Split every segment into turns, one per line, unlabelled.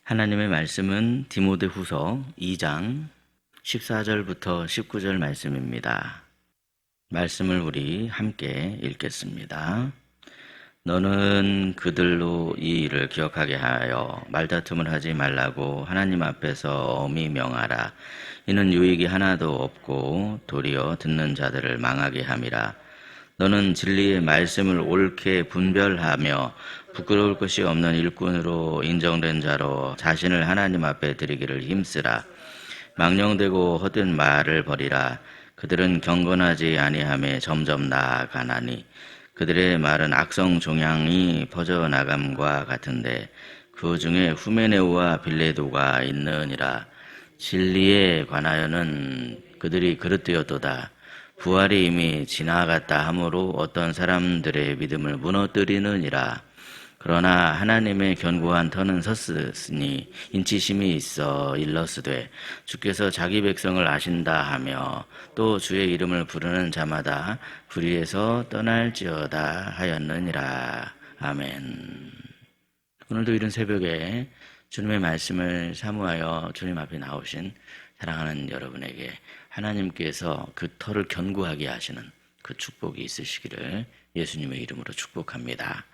하나님의 말씀은 디모데후서 2장 14절부터 19절 말씀입니다. 말씀을 우리 함께 읽겠습니다. 너는 그들로 이 일을 기억하게 하여 말다툼을 하지 말라고 하나님 앞에서 엄히 명하라. 이는 유익이 하나도 없고 도리어 듣는 자들을 망하게 함이라. 너는 진리의 말씀을 옳게 분별하며 부끄러울 것이 없는 일꾼으로 인정된 자로 자신을 하나님 앞에 드리기를 힘쓰라. 망령되고 헛된 말을 버리라. 그들은 경건하지 아니하며 점점 나아가나니 그들의 말은 악성 종양이 퍼져나감과 같은데 그 중에 후메네오와 빌레도가 있느니라. 진리에 관하여는 그들이 그릇되었도다. 부활이 이미 지나갔다 하므로 어떤 사람들의 믿음을 무너뜨리느니라. 그러나 하나님의 견고한 터는 섰으니 인치심이 있어 일러스되 주께서 자기 백성을 아신다 하며 또 주의 이름을 부르는 자마다 불의에서 떠날지어다 하였느니라. 아멘. 오늘도 이른 새벽에 주님의 말씀을 사모하여 주님 앞에 나오신 사랑하는 여러분에게 하나님께서 그 터를 견고하게 하시는 그 축복이 있으시기를 예수님의 이름으로 축복합니다.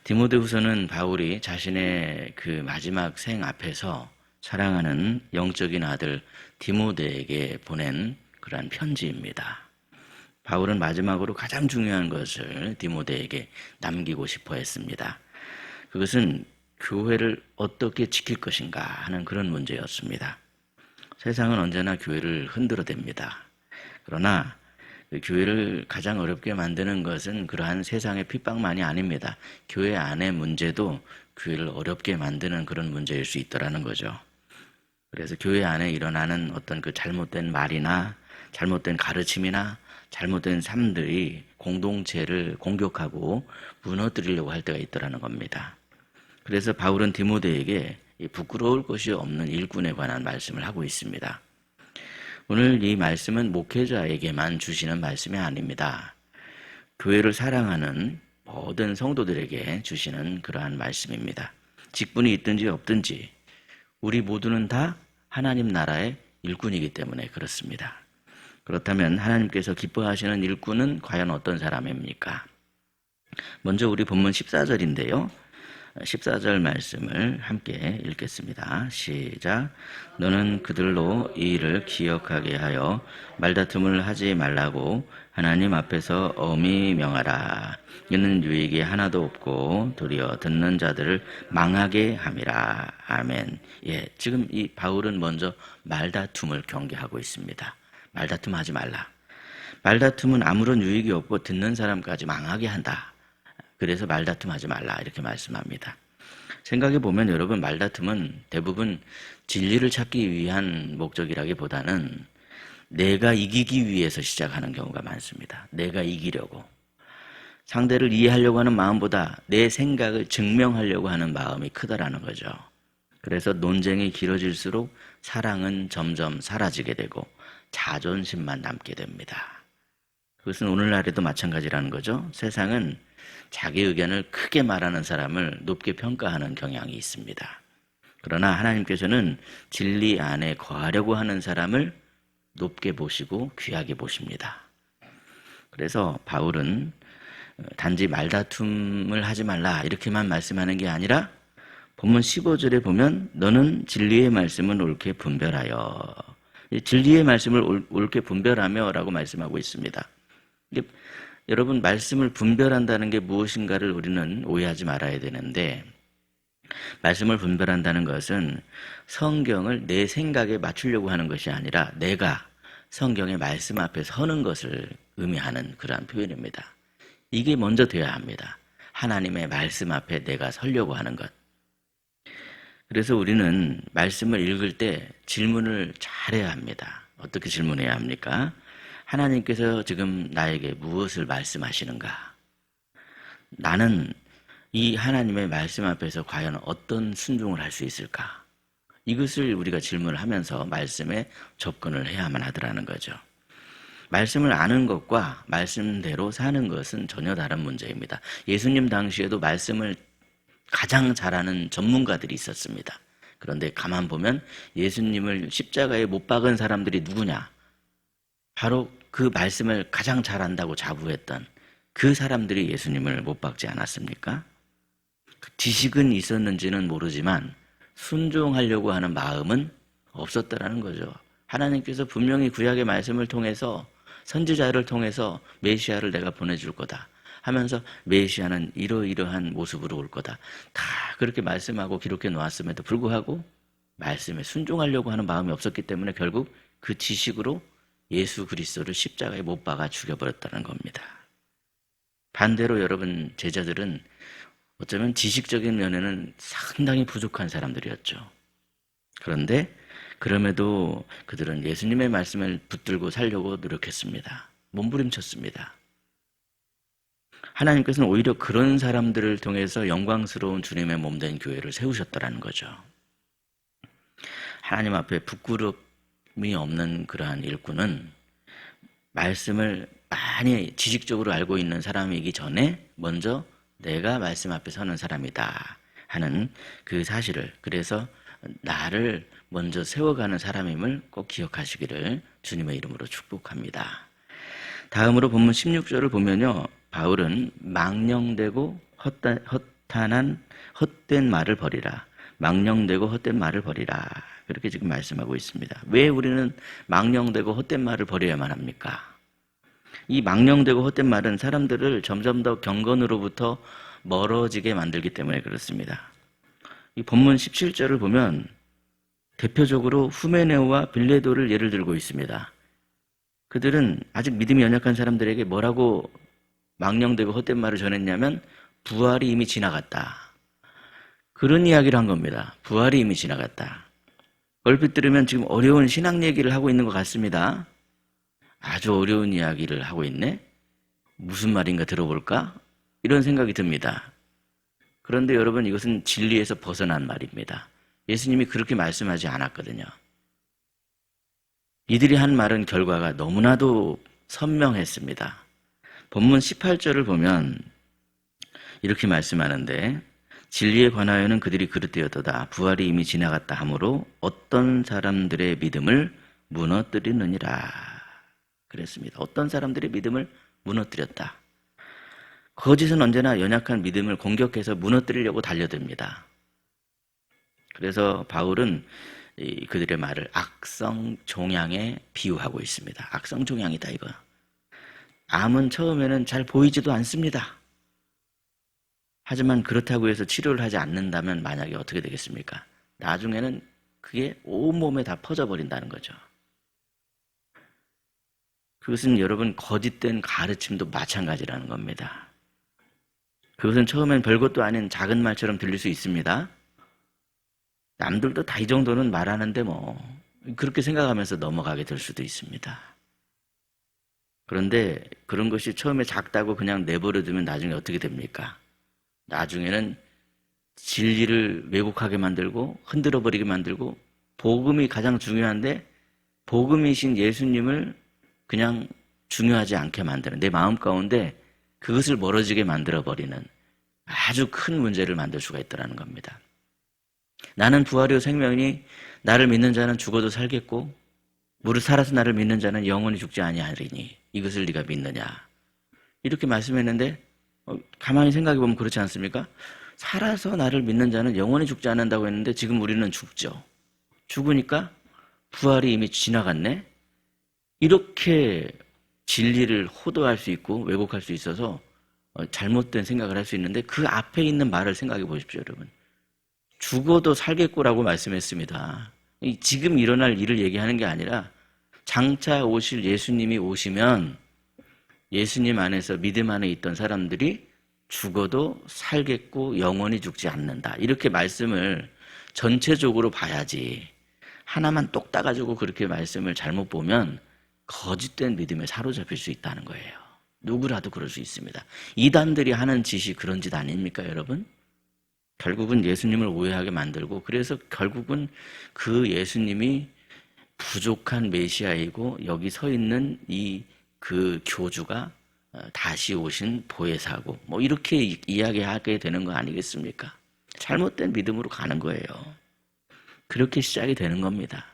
디모데후서는 바울이 자신의 그 마지막 생 앞에서 사랑하는 영적인 아들 디모데에게 보낸 그러한 편지입니다. 바울은 마지막으로 가장 중요한 것을 디모데에게 남기고 싶어 했습니다. 그것은 교회를 어떻게 지킬 것인가 하는 그런 문제였습니다. 세상은 언제나 교회를 흔들어댑니다. 그러나 교회를 가장 어렵게 만드는 것은 그러한 세상의 핍박만이 아닙니다. 교회 안의 문제도 교회를 어렵게 만드는 그런 문제일 수 있더라는 거죠. 그래서 교회 안에 일어나는 어떤 그 잘못된 말이나 잘못된 가르침이나 잘못된 삶들이 공동체를 공격하고 무너뜨리려고 할 때가 있더라는 겁니다. 그래서 바울은 디모데에게 부끄러울 것이 없는 일꾼에 관한 말씀을 하고 있습니다. 오늘 이 말씀은 목회자에게만 주시는 말씀이 아닙니다. 교회를 사랑하는 모든 성도들에게 주시는 그러한 말씀입니다. 직분이 있든지 없든지 우리 모두는 다 하나님 나라의 일꾼이기 때문에 그렇습니다. 그렇다면 하나님께서 기뻐하시는 일꾼은 과연 어떤 사람입니까? 먼저 우리 본문 14절인데요. 14절 말씀을 함께 읽겠습니다. 시작. 너는 그들로 이 일을 기억하게 하여 말다툼을 하지 말라고 하나님 앞에서 엄히 명하라. 이는 유익이 하나도 없고 도리어 듣는 자들을 망하게 함이라. 아멘. 지금 이 바울은 먼저 말다툼을 경계하고 있습니다. 말다툼 하지 말라. 말다툼은 아무런 유익이 없고 듣는 사람까지 망하게 한다. 그래서 말다툼 하지 말라 이렇게 말씀합니다. 생각해 보면 여러분, 말다툼은 대부분 진리를 찾기 위한 목적이라기보다는 내가 이기기 위해서 시작하는 경우가 많습니다. 내가 이기려고, 상대를 이해하려고 하는 마음보다 내 생각을 증명하려고 하는 마음이 크다라는 거죠. 그래서 논쟁이 길어질수록 사랑은 점점 사라지게 되고 자존심만 남게 됩니다. 그것은 오늘날에도 마찬가지라는 거죠. 세상은 자기 의견을 크게 말하는 사람을 높게 평가하는 경향이 있습니다. 그러나 하나님께서는 진리 안에 거하려고 하는 사람을 높게 보시고 귀하게 보십니다. 그래서 바울은 단지 말다툼을 하지 말라 이렇게만 말씀하는 게 아니라 본문 15절에 보면 너는 진리의 말씀은 옳게 분별하여, 진리의 말씀을 옳게 분별하며 라고 말씀하고 있습니다. 여러분, 말씀을 분별한다는 게 무엇인가를 우리는 오해하지 말아야 되는데, 말씀을 분별한다는 것은 성경을 내 생각에 맞추려고 하는 것이 아니라 내가 성경의 말씀 앞에 서는 것을 의미하는 그러한 표현입니다. 이게 먼저 되어야 합니다. 하나님의 말씀 앞에 내가 서려고 하는 것. 그래서 우리는 말씀을 읽을 때 질문을 잘해야 합니다. 어떻게 질문해야 합니까? 하나님께서 지금 나에게 무엇을 말씀하시는가? 나는 이 하나님의 말씀 앞에서 과연 어떤 순종을 할 수 있을까? 이것을 우리가 질문을 하면서 말씀에 접근을 해야만 하더라는 거죠. 말씀을 아는 것과 말씀대로 사는 것은 전혀 다른 문제입니다. 예수님 당시에도 말씀을 가장 잘하는 전문가들이 있었습니다. 그런데 가만 보면 예수님을 십자가에 못 박은 사람들이 누구냐? 바로 그 말씀을 가장 잘 안다고 자부했던 그 사람들이 예수님을 못 박지 않았습니까? 지식은 있었는지는 모르지만 순종하려고 하는 마음은 없었다라는 거죠. 하나님께서 분명히 구약의 말씀을 통해서 선지자를 통해서 메시아를 내가 보내줄 거다 하면서 메시아는 이러이러한 모습으로 올 거다. 다 그렇게 말씀하고 기록해 놓았음에도 불구하고 말씀에 순종하려고 하는 마음이 없었기 때문에 결국 그 지식으로 예수 그리스도를 십자가에 못 박아 죽여버렸다는 겁니다. 반대로 여러분 제자들은 어쩌면 지식적인 면에는 상당히 부족한 사람들이었죠. 그런데 그럼에도 그들은 예수님의 말씀을 붙들고 살려고 노력했습니다. 몸부림쳤습니다. 하나님께서는 오히려 그런 사람들을 통해서 영광스러운 주님의 몸된 교회를 세우셨다는 거죠. 하나님 앞에 부끄러움이 없는 그러한 일꾼은 말씀을 많이 지식적으로 알고 있는 사람이기 전에 먼저 내가 말씀 앞에 서는 사람이다 하는 그 사실을, 그래서 나를 먼저 세워가는 사람임을 꼭 기억하시기를 주님의 이름으로 축복합니다. 다음으로 본문 16절을 보면요, 바울은 망령되고 허탄한 헛된 말을 버리라, 망령되고 헛된 말을 버리라, 그렇게 지금 말씀하고 있습니다. 왜 우리는 망령되고 헛된 말을 버려야만 합니까? 이 망령되고 헛된 말은 사람들을 점점 더 경건으로부터 멀어지게 만들기 때문에 그렇습니다. 이 본문 17절을 보면 대표적으로 후메네오와 빌레도를 예를 들고 있습니다. 그들은 아직 믿음이 연약한 사람들에게 뭐라고 망령되고 헛된 말을 전했냐면 부활이 이미 지나갔다, 그런 이야기를 한 겁니다. 부활이 이미 지나갔다. 얼핏 들으면 지금 어려운 신앙 얘기를 하고 있는 것 같습니다. 아주 어려운 이야기를 하고 있네? 무슨 말인가 들어볼까? 이런 생각이 듭니다. 그런데 여러분, 이것은 진리에서 벗어난 말입니다. 예수님이 그렇게 말씀하지 않았거든요. 이들이 한 말은 결과가 너무나도 선명했습니다. 본문 18절을 보면 이렇게 말씀하는데, 진리에 관하여는 그들이 그릇되었도다. 부활이 이미 지나갔다 하므로 어떤 사람들의 믿음을 무너뜨리느니라 그랬습니다. 어떤 사람들의 믿음을 무너뜨렸다. 거짓은 언제나 연약한 믿음을 공격해서 무너뜨리려고 달려듭니다. 그래서 바울은 그들의 말을 악성 종양에 비유하고 있습니다. 악성 종양이다 이거. 암은 처음에는 잘 보이지도 않습니다. 하지만 그렇다고 해서 치료를 하지 않는다면 만약에 어떻게 되겠습니까? 나중에는 그게 온몸에 다 퍼져버린다는 거죠. 그것은 여러분 거짓된 가르침도 마찬가지라는 겁니다. 그것은 처음엔 별것도 아닌 작은 말처럼 들릴 수 있습니다. 남들도 다 이 정도는 말하는데 뭐 그렇게 생각하면서 넘어가게 될 수도 있습니다. 그런데 그런 것이 처음에 작다고 그냥 내버려두면 나중에 어떻게 됩니까? 나중에는 진리를 왜곡하게 만들고 흔들어버리게 만들고, 복음이 가장 중요한데 복음이신 예수님을 그냥 중요하지 않게 만드는, 내 마음 가운데 그것을 멀어지게 만들어버리는 아주 큰 문제를 만들 수가 있다는 겁니다. 나는 부활이요 생명이니 나를 믿는 자는 죽어도 살겠고 무릇 살아서 나를 믿는 자는 영원히 죽지 아니하리니 이것을 네가 믿느냐, 이렇게 말씀했는데 가만히 생각해 보면 그렇지 않습니까? 살아서 나를 믿는 자는 영원히 죽지 않는다고 했는데 지금 우리는 죽죠. 죽으니까 부활이 이미 지나갔네? 이렇게 진리를 호도할 수 있고 왜곡할 수 있어서 잘못된 생각을 할 수 있는데, 그 앞에 있는 말을 생각해 보십시오. 여러분, 죽어도 살겠고라고 말씀했습니다. 지금 일어날 일을 얘기하는 게 아니라 장차 오실 예수님이 오시면 예수님 안에서 믿음 안에 있던 사람들이 죽어도 살겠고 영원히 죽지 않는다, 이렇게 말씀을 전체적으로 봐야지, 하나만 똑 따가지고 그렇게 말씀을 잘못 보면 거짓된 믿음에 사로잡힐 수 있다는 거예요. 누구라도 그럴 수 있습니다. 이단들이 하는 짓이 그런 짓 아닙니까 여러분? 결국은 예수님을 오해하게 만들고, 그래서 결국은 그 예수님이 부족한 메시아이고 여기 서 있는 그 교주가 다시 오신 보혜사고 뭐 이렇게 이야기하게 되는 거 아니겠습니까? 잘못된 믿음으로 가는 거예요. 그렇게 시작이 되는 겁니다.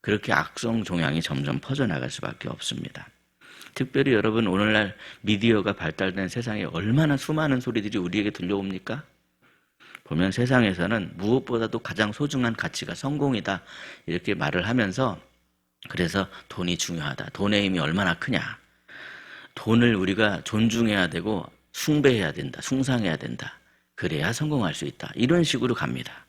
그렇게 악성 종양이 점점 퍼져나갈 수밖에 없습니다. 특별히 여러분, 오늘날 미디어가 발달된 세상에 얼마나 수많은 소리들이 우리에게 들려옵니까? 보면 세상에서는 무엇보다도 가장 소중한 가치가 성공이다, 이렇게 말을 하면서, 그래서 돈이 중요하다, 돈의 힘이 얼마나 크냐, 돈을 우리가 존중해야 되고 숭배해야 된다, 숭상해야 된다, 그래야 성공할 수 있다, 이런 식으로 갑니다.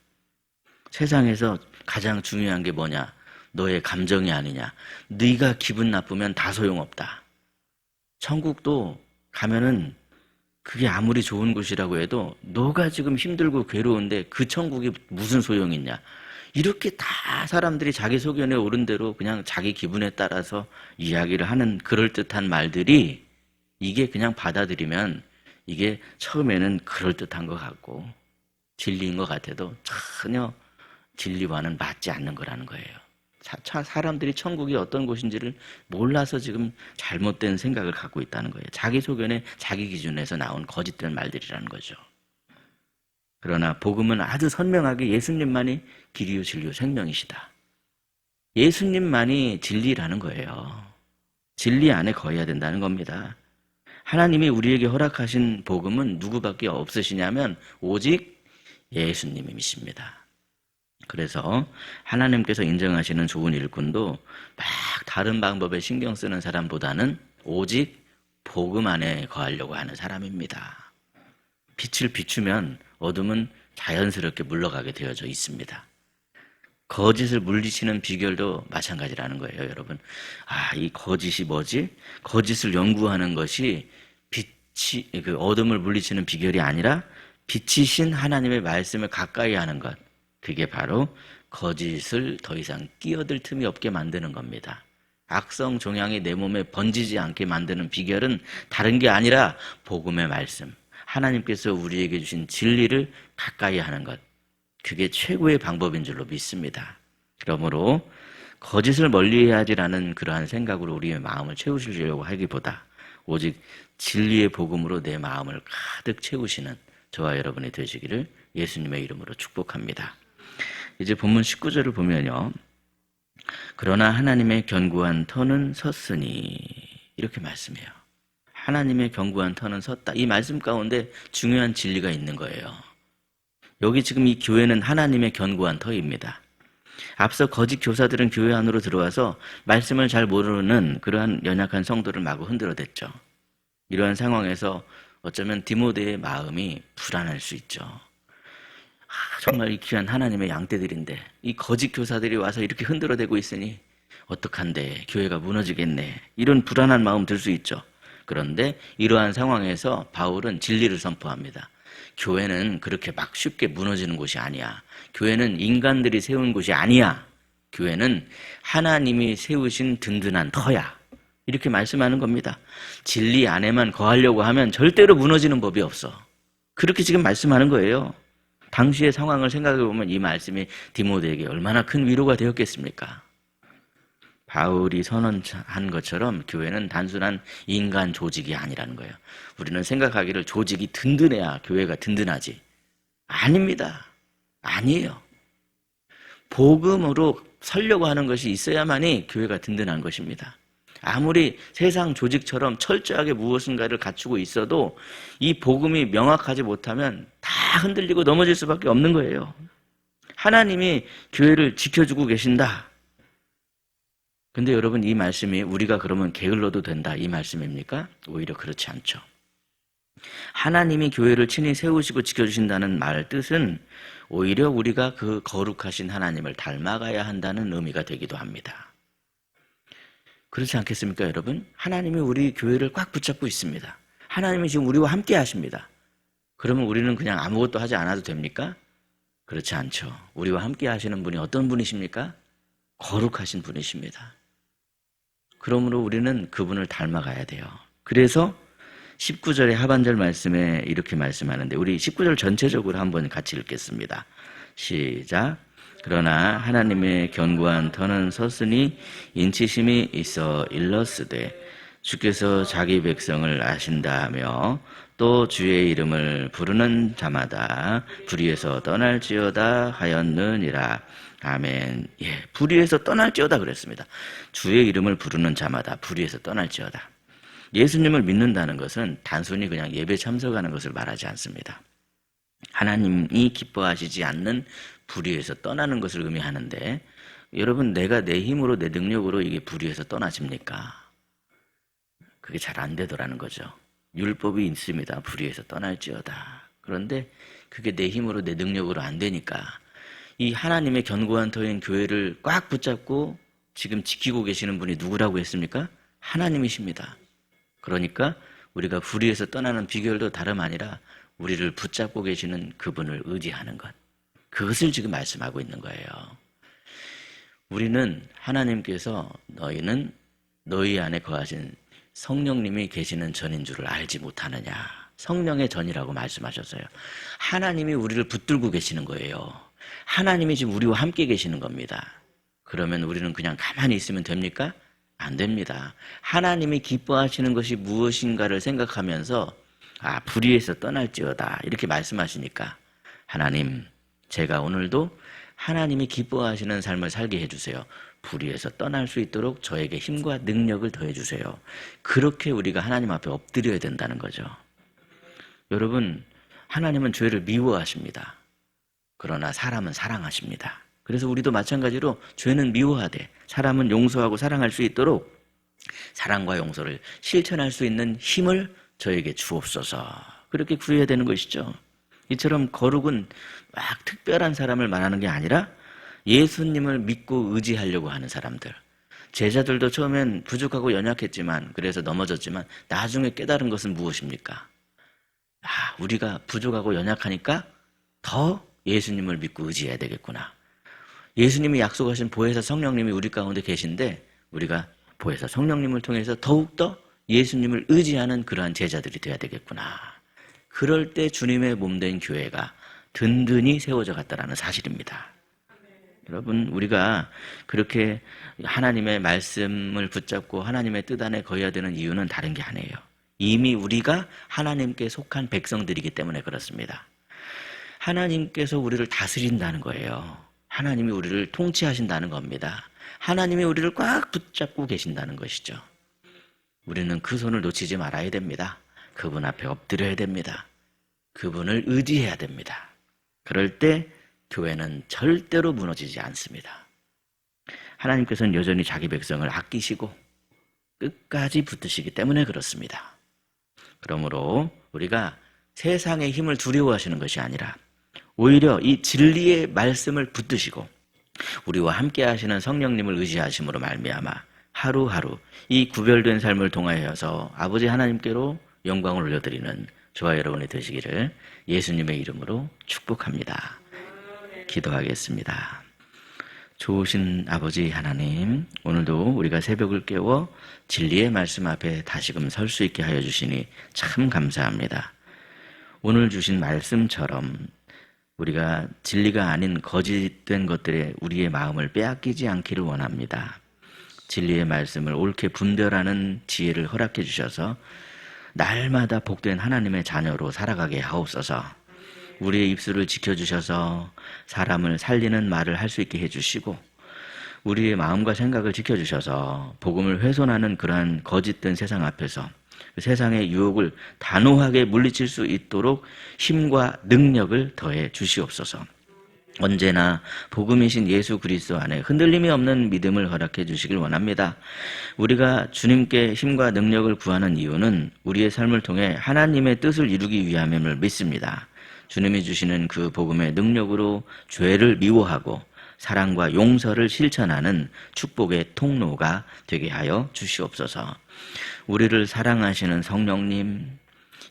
세상에서 가장 중요한 게 뭐냐? 너의 감정이 아니냐. 네가 기분 나쁘면 다 소용없다. 천국도 가면은 그게 아무리 좋은 곳이라고 해도 너가 지금 힘들고 괴로운데 그 천국이 무슨 소용이 있냐. 이렇게 다 사람들이 자기 소견에 오른 대로 그냥 자기 기분에 따라서 이야기를 하는 그럴듯한 말들이, 이게 그냥 받아들이면 이게 처음에는 그럴듯한 것 같고 진리인 것 같아도 전혀 진리와는 맞지 않는 거라는 거예요. 사람들이 천국이 어떤 곳인지를 몰라서 지금 잘못된 생각을 갖고 있다는 거예요. 자기 소견에 자기 기준에서 나온 거짓된 말들이라는 거죠. 그러나 복음은 아주 선명하게 예수님만이 길이요 진리요 생명이시다. 예수님만이 진리라는 거예요. 진리 안에 거해야 된다는 겁니다. 하나님이 우리에게 허락하신 복음은 누구밖에 없으시냐면 오직 예수님이십니다. 그래서 하나님께서 인정하시는 좋은 일꾼도 막 다른 방법에 신경 쓰는 사람보다는 오직 복음 안에 거하려고 하는 사람입니다. 빛을 비추면 어둠은 자연스럽게 물러가게 되어져 있습니다. 거짓을 물리치는 비결도 마찬가지라는 거예요, 여러분. 이 거짓이 뭐지? 거짓을 연구하는 것이 그 어둠을 물리치는 비결이 아니라 빛이신 하나님의 말씀을 가까이 하는 것. 그게 바로 거짓을 더 이상 끼어들 틈이 없게 만드는 겁니다. 악성 종양이 내 몸에 번지지 않게 만드는 비결은 다른 게 아니라 복음의 말씀, 하나님께서 우리에게 주신 진리를 가까이 하는 것, 그게 최고의 방법인 줄로 믿습니다. 그러므로 거짓을 멀리해야지라는 그러한 생각으로 우리의 마음을 채우시려고 하기보다 오직 진리의 복음으로 내 마음을 가득 채우시는 저와 여러분이 되시기를 예수님의 이름으로 축복합니다. 이제 본문 19절을 보면요, 그러나 하나님의 견고한 터는 섰으니, 이렇게 말씀해요. 하나님의 견고한 터는 섰다. 이 말씀 가운데 중요한 진리가 있는 거예요. 여기 지금 이 교회는 하나님의 견고한 터입니다. 앞서 거짓 교사들은 교회 안으로 들어와서 말씀을 잘 모르는 그러한 연약한 성도를 마구 흔들어댔죠. 이러한 상황에서 어쩌면 디모데의 마음이 불안할 수 있죠. 정말 이 귀한 하나님의 양떼들인데 이 거짓 교사들이 와서 이렇게 흔들어대고 있으니 어떡한데, 교회가 무너지겠네, 이런 불안한 마음 들 수 있죠. 그런데 이러한 상황에서 바울은 진리를 선포합니다. 교회는 그렇게 막 쉽게 무너지는 곳이 아니야. 교회는 인간들이 세운 곳이 아니야. 교회는 하나님이 세우신 든든한 터야. 이렇게 말씀하는 겁니다. 진리 안에만 거하려고 하면 절대로 무너지는 법이 없어. 그렇게 지금 말씀하는 거예요. 당시의 상황을 생각해 보면 이 말씀이 디모데에게 얼마나 큰 위로가 되었겠습니까? 바울이 선언한 것처럼 교회는 단순한 인간 조직이 아니라는 거예요. 우리는 생각하기를 조직이 든든해야 교회가 든든하지. 아닙니다. 아니에요. 복음으로 서려고 하는 것이 있어야만이 교회가 든든한 것입니다. 아무리 세상 조직처럼 철저하게 무엇인가를 갖추고 있어도 이 복음이 명확하지 못하면 다 흔들리고 넘어질 수밖에 없는 거예요. 하나님이 교회를 지켜주고 계신다. 근데 여러분, 이 말씀이 우리가 그러면 게을러도 된다, 이 말씀입니까? 오히려 그렇지 않죠. 하나님이 교회를 친히 세우시고 지켜주신다는 말 뜻은 오히려 우리가 그 거룩하신 하나님을 닮아가야 한다는 의미가 되기도 합니다. 그렇지 않겠습니까, 여러분? 하나님이 우리 교회를 꽉 붙잡고 있습니다. 하나님이 지금 우리와 함께 하십니다. 그러면 우리는 그냥 아무것도 하지 않아도 됩니까? 그렇지 않죠. 우리와 함께 하시는 분이 어떤 분이십니까? 거룩하신 분이십니다. 그러므로 우리는 그분을 닮아가야 돼요. 그래서 19절의 하반절 말씀에 이렇게 말씀하는데, 우리 19절 전체적으로 한번 같이 읽겠습니다. 시작. 그러나 하나님의 견고한 터는 섰으니 인치심이 있어 일렀으되 주께서 자기 백성을 아신다 하며 또 주의 이름을 부르는 자마다 불의에서 떠날지어다 하였느니라. 아멘. 예, 불의에서 떠날지어다 그랬습니다. 주의 이름을 부르는 자마다 불의에서 떠날지어다. 예수님을 믿는다는 것은 단순히 그냥 예배 참석하는 것을 말하지 않습니다. 하나님이 기뻐하시지 않는 불의에서 떠나는 것을 의미하는데, 여러분, 내가 내 힘으로 내 능력으로 이게 불의에서 떠나집니까? 그게 잘 안 되더라는 거죠. 율법이 있습니다. 불의에서 떠날지어다. 그런데 그게 내 힘으로 내 능력으로 안 되니까 이 하나님의 견고한 터인 교회를 꽉 붙잡고 지금 지키고 계시는 분이 누구라고 했습니까? 하나님이십니다. 그러니까 우리가 불의에서 떠나는 비결도 다름 아니라 우리를 붙잡고 계시는 그분을 의지하는 것. 그것을 지금 말씀하고 있는 거예요. 우리는 하나님께서 너희는 너희 안에 거하신 성령님이 계시는 전인 줄을 알지 못하느냐. 성령의 전이라고 말씀하셨어요. 하나님이 우리를 붙들고 계시는 거예요. 하나님이 지금 우리와 함께 계시는 겁니다. 그러면 우리는 그냥 가만히 있으면 됩니까? 안 됩니다. 하나님이 기뻐하시는 것이 무엇인가를 생각하면서 불의에서 떠날지어다 이렇게 말씀하시니까 하나님, 제가 오늘도 하나님이 기뻐하시는 삶을 살게 해주세요. 불의에서 떠날 수 있도록 저에게 힘과 능력을 더해주세요. 그렇게 우리가 하나님 앞에 엎드려야 된다는 거죠. 여러분, 하나님은 죄를 미워하십니다. 그러나 사람은 사랑하십니다. 그래서 우리도 마찬가지로 죄는 미워하되 사람은 용서하고 사랑할 수 있도록 사랑과 용서를 실천할 수 있는 힘을 저에게 주옵소서. 그렇게 구해야 되는 것이죠. 이처럼 거룩은 막 특별한 사람을 말하는 게 아니라 예수님을 믿고 의지하려고 하는 사람들. 제자들도 처음엔 부족하고 연약했지만, 그래서 넘어졌지만 나중에 깨달은 것은 무엇입니까? 우리가 부족하고 연약하니까 더 예수님을 믿고 의지해야 되겠구나. 예수님이 약속하신 보혜사 성령님이 우리 가운데 계신데 우리가 보혜사 성령님을 통해서 더욱더 예수님을 의지하는 그러한 제자들이 되어야 되겠구나. 그럴 때 주님의 몸된 교회가 든든히 세워져 갔다는 사실입니다. 여러분, 우리가 그렇게 하나님의 말씀을 붙잡고 하나님의 뜻 안에 거해야 되는 이유는 다른 게 아니에요. 이미 우리가 하나님께 속한 백성들이기 때문에 그렇습니다. 하나님께서 우리를 다스린다는 거예요. 하나님이 우리를 통치하신다는 겁니다. 하나님이 우리를 꽉 붙잡고 계신다는 것이죠. 우리는 그 손을 놓치지 말아야 됩니다. 그분 앞에 엎드려야 됩니다. 그분을 의지해야 됩니다. 그럴 때 교회는 절대로 무너지지 않습니다. 하나님께서는 여전히 자기 백성을 아끼시고 끝까지 붙드시기 때문에 그렇습니다. 그러므로 우리가 세상의 힘을 두려워하시는 것이 아니라 오히려 이 진리의 말씀을 붙드시고 우리와 함께 하시는 성령님을 의지하심으로 말미암아 하루하루 이 구별된 삶을 통하여서 아버지 하나님께로 영광을 올려드리는 저와 여러분이 되시기를 예수님의 이름으로 축복합니다. 기도하겠습니다. 좋으신 아버지 하나님, 오늘도 우리가 새벽을 깨워 진리의 말씀 앞에 다시금 설 수 있게 하여 주시니 참 감사합니다. 오늘 주신 말씀처럼 우리가 진리가 아닌 거짓된 것들에 우리의 마음을 빼앗기지 않기를 원합니다. 진리의 말씀을 옳게 분별하는 지혜를 허락해 주셔서 날마다 복된 하나님의 자녀로 살아가게 하옵소서. 우리의 입술을 지켜주셔서 사람을 살리는 말을 할 수 있게 해주시고 우리의 마음과 생각을 지켜주셔서 복음을 훼손하는 그러한 거짓된 세상 앞에서 세상의 유혹을 단호하게 물리칠 수 있도록 힘과 능력을 더해 주시옵소서. 언제나 복음이신 예수 그리스도 안에 흔들림이 없는 믿음을 허락해 주시길 원합니다. 우리가 주님께 힘과 능력을 구하는 이유는 우리의 삶을 통해 하나님의 뜻을 이루기 위함임을 믿습니다. 주님이 주시는 그 복음의 능력으로 죄를 미워하고 사랑과 용서를 실천하는 축복의 통로가 되게 하여 주시옵소서. 우리를 사랑하시는 성령님,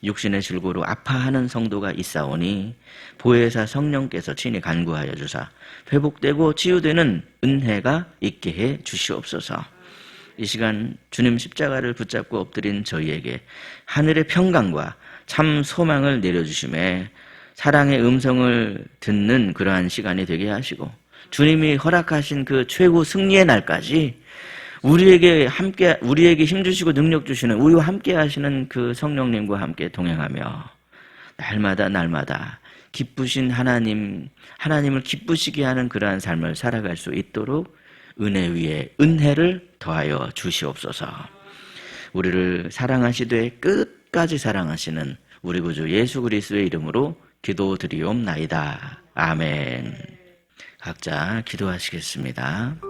육신의 질고로 아파하는 성도가 있사오니 보혜사 성령께서 친히 간구하여 주사 회복되고 치유되는 은혜가 있게 해 주시옵소서. 이 시간 주님 십자가를 붙잡고 엎드린 저희에게 하늘의 평강과 참 소망을 내려주심에 사랑의 음성을 듣는 그러한 시간이 되게 하시고 주님이 허락하신 그 최고 승리의 날까지 우리에게 힘 주시고 능력 주시는 우리와 함께 하시는 그 성령님과 함께 동행하며 날마다 기쁘신 하나님을 기쁘시게 하는 그러한 삶을 살아갈 수 있도록 은혜 위에 은혜를 더하여 주시옵소서. 우리를 사랑하시되 끝까지 사랑하시는 우리 구주 예수 그리스도의 이름으로 기도드리옵나이다. 아멘. 각자 기도하시겠습니다.